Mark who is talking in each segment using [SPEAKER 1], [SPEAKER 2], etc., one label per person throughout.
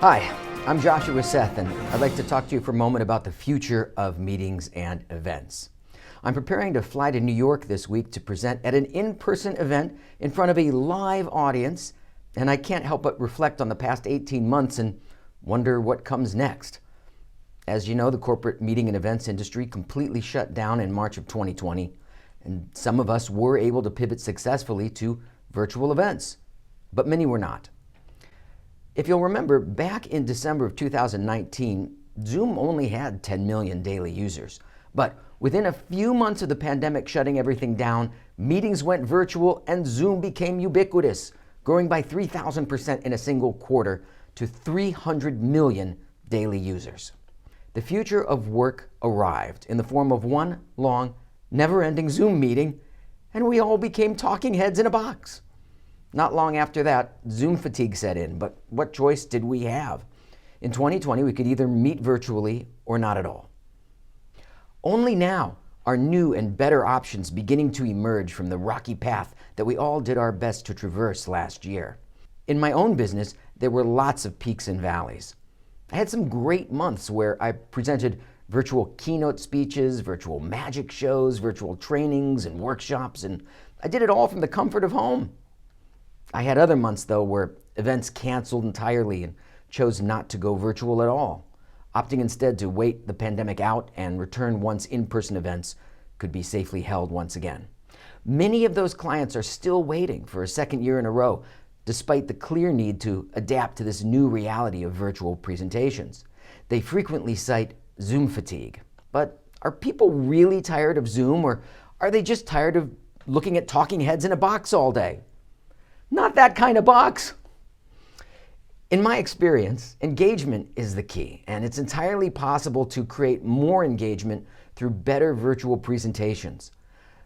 [SPEAKER 1] Hi, I'm Joshua with Seth, and I'd like to talk to you for a moment about the future of meetings and events. I'm preparing to fly to New York this week to present at an in-person event in front of a live audience, and I can't help but reflect on the past 18 months and wonder what comes next. As you know, the corporate meeting and events industry completely shut down in March of 2020, and some of us were able to pivot successfully to virtual events, but many were not. If you'll remember, back in December of 2019, Zoom only had 10 million daily users. But within a few months of the pandemic shutting everything down, meetings went virtual and Zoom became ubiquitous, growing by 3,000% in a single quarter to 300 million daily users. The future of work arrived in the form of one long, never-ending Zoom meeting, and we all became talking heads in a box. Not long after that, Zoom fatigue set in, but what choice did we have? In 2020, we could either meet virtually or not at all. Only now are new and better options beginning to emerge from the rocky path that we all did our best to traverse last year. In my own business, there were lots of peaks and valleys. I had some great months where I presented virtual keynote speeches, virtual magic shows, virtual trainings and workshops, and I did it all from the comfort of home. I had other months, though, where events canceled entirely and chose not to go virtual at all, opting instead to wait the pandemic out and return once in-person events could be safely held once again. Many of those clients are still waiting for a second year in a row, despite the clear need to adapt to this new reality of virtual presentations. They frequently cite Zoom fatigue. But are people really tired of Zoom, or are they just tired of looking at talking heads in a box all day? Not that kind of box. In my experience, engagement is the key, and it's entirely possible to create more engagement through better virtual presentations.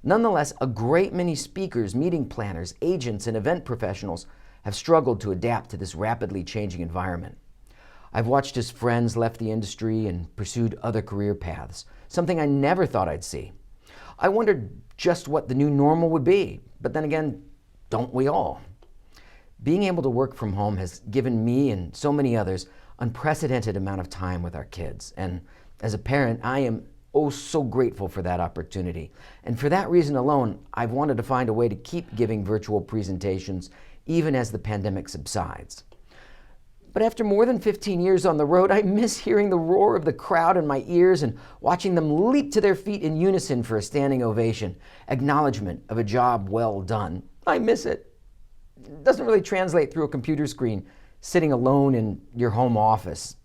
[SPEAKER 1] Nonetheless, a great many speakers, meeting planners, agents, and event professionals have struggled to adapt to this rapidly changing environment. I've watched as friends left the industry and pursued other career paths, something I never thought I'd see. I wondered just what the new normal would be, but then again, don't we all? Being able to work from home has given me and so many others unprecedented amount of time with our kids. And as a parent, I am so grateful for that opportunity. And for that reason alone, I've wanted to find a way to keep giving virtual presentations even as the pandemic subsides. But after more than 15 years on the road, I miss hearing the roar of the crowd in my ears and watching them leap to their feet in unison for a standing ovation, acknowledgement of a job well done. I miss it. It doesn't really translate through a computer screen, sitting alone in your home office.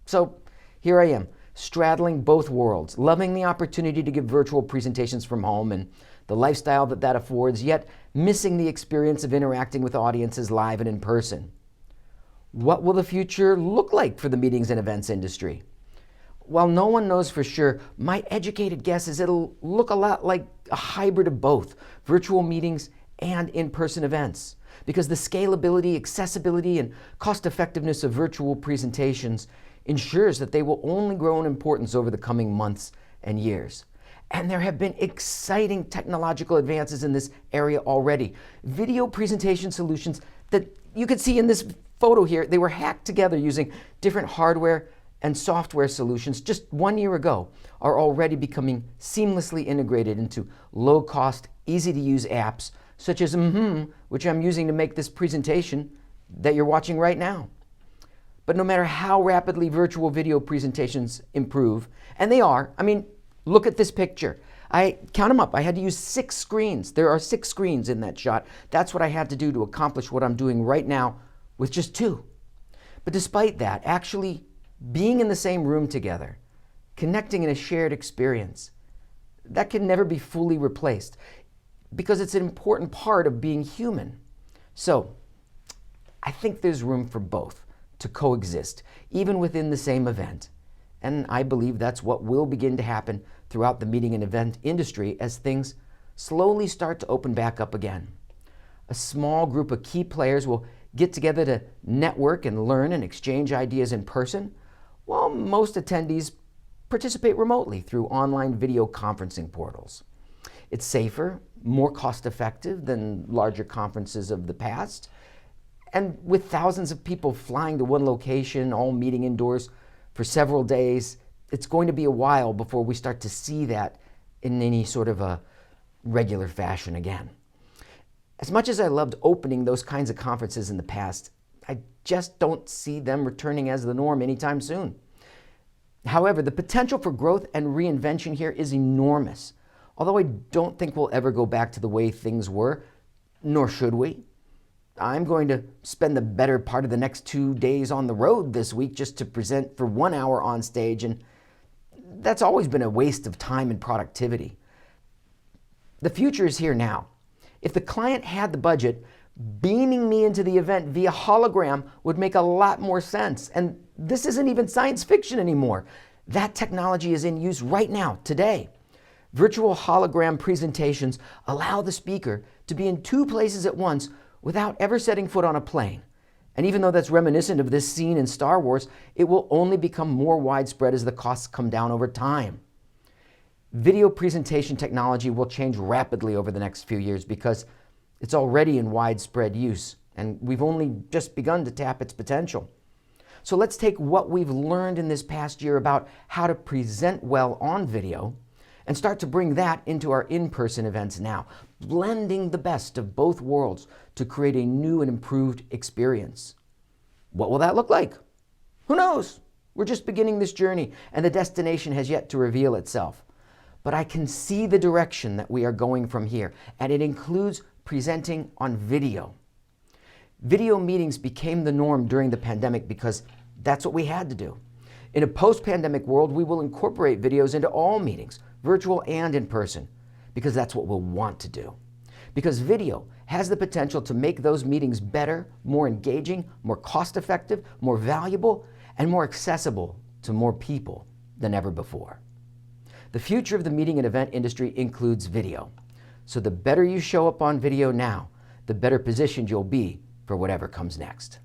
[SPEAKER 1] So here I am, straddling both worlds, loving the opportunity to give virtual presentations from home and the lifestyle that affords, yet missing the experience of interacting with audiences live and in person. What will the future look like for the meetings and events industry? While no one knows for sure, my educated guess is it'll look a lot like a hybrid of both, virtual meetings and in-person events, because the scalability, accessibility, and cost-effectiveness of virtual presentations ensures that they will only grow in importance over the coming months and years. And there have been exciting technological advances in this area already. Video presentation solutions that you can see in this photo here, they were hacked together using different hardware and software solutions just 1 year ago, are already becoming seamlessly integrated into low-cost, easy-to-use apps such as which I'm using to make this presentation that you're watching right now. But no matter how rapidly virtual video presentations improve, and they are, look at this picture. I count them up. I had to use 6 screens. There are 6 screens in that shot. That's what I had to do to accomplish what I'm doing right now with just 2. But despite that, actually being in the same room together, connecting in a shared experience, that can never be fully replaced, because it's an important part of being human. So I think there's room for both to coexist, even within the same event. And I believe that's what will begin to happen throughout the meeting and event industry as things slowly start to open back up again. A small group of key players will get together to network and learn and exchange ideas in person, while most attendees participate remotely through online video conferencing portals. It's safer, more cost-effective than larger conferences of the past, And with thousands of people flying to one location, all meeting indoors for several days, it's going to be a while before we start to see that in any sort of a regular fashion again. As much as I loved opening those kinds of conferences in the past, I just don't see them returning as the norm anytime soon. However, the potential for growth and reinvention here is enormous. Although I don't think we'll ever go back to the way things were, nor should we. I'm going to spend the better part of the next 2 days on the road this week just to present for 1 hour on stage, and that's always been a waste of time and productivity. The future is here now. If the client had the budget, beaming me into the event via hologram would make a lot more sense. And this isn't even science fiction anymore. That technology is in use right now, today. Virtual hologram presentations allow the speaker to be in 2 places at once without ever setting foot on a plane. And even though that's reminiscent of this scene in Star Wars, it will only become more widespread as the costs come down over time. Video presentation technology will change rapidly over the next few years because it's already in widespread use, and we've only just begun to tap its potential. So let's take what we've learned in this past year about how to present well on video and start to bring that into our in-person events now, blending the best of both worlds to create a new and improved experience. What will that look like? Who knows? We're just beginning this journey, and the destination has yet to reveal itself. But I can see the direction that we are going from here, and it includes presenting on video. Video meetings became the norm during the pandemic because that's what we had to do. In a post-pandemic world, we will incorporate videos into all meetings, virtual and in person, because that's what we'll want to do. Because video has the potential to make those meetings better, more engaging, more cost-effective, more valuable, and more accessible to more people than ever before. The future of the meeting and event industry includes video. So the better you show up on video now, the better positioned you'll be for whatever comes next.